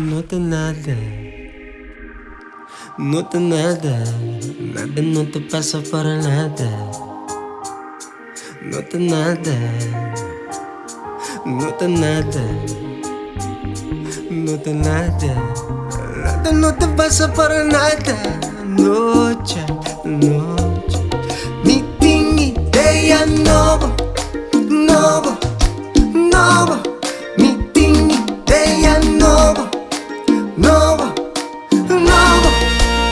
Nota nada, nota nada, nada não te passa para nada. Nota nada, nota nada, nota nada, nada não te passa para nada. Noche, noche, me tinha ideia nova, nova, nova, me tinha ideia nova, nova, nova,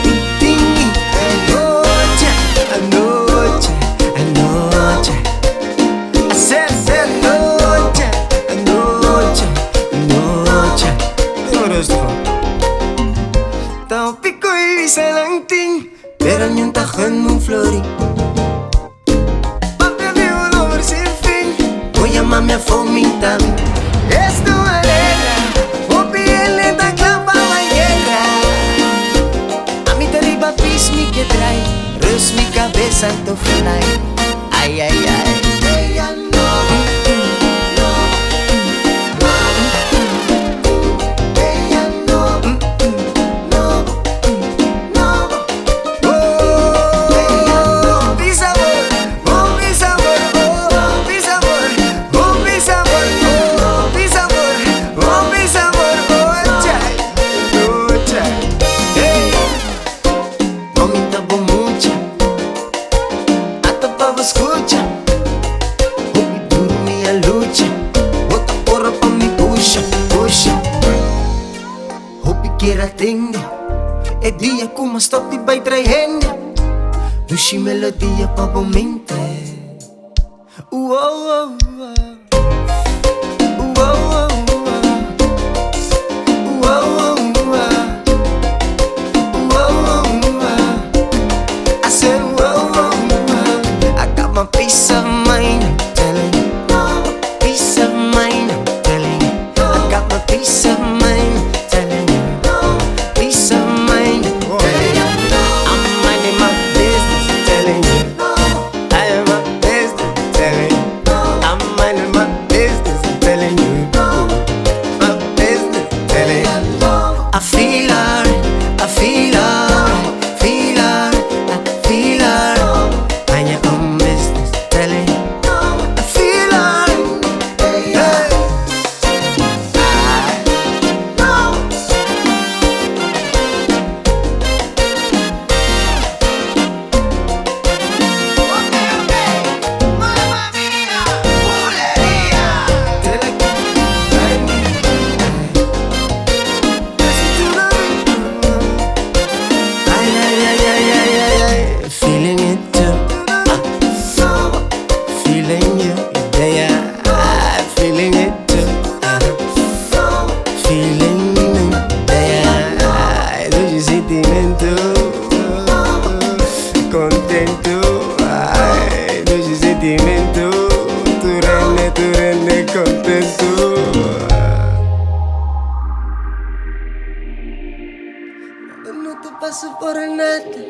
me tinha noche, a noche, a noche, a ser noche, a noche, a noche. Então fico e sem lantim, pero não tá com flori. Papi viu o lover sem fim, voy a mami a fomentar. Esto alegra, o piel da clava la guerra. A mi terriba pis mi que trae, rus mi cabeza to fly. Ay, ay, ay. Ella no. Escucha, hoy duro minha lucha, bota porra pra me puxa, puxa. Hope que atende, é dia como stop vai traindo. Dushi melodia pra bom mente. Uou, peace of mind, I'm telling you. Peace of mind, I'm telling you. I got my peace of mind, I'm telling you. Peace of mind, I'm telling you. I'm minding my business, I'm telling you. I am my business, I'm telling you. I'm minding my business, I'm telling you. My business, I'm telling you. I feel alright, I feel alright, feel alright, I feel alright. Mind your own business, telling you. I feel alright, hey. Mamma mia, bulería. Feeling it too, feeling you, yeah, feeling it too, feeling you, yeah, do sentimento, contento, ai, do sentimento, tu rende contento. Não te passo por nada.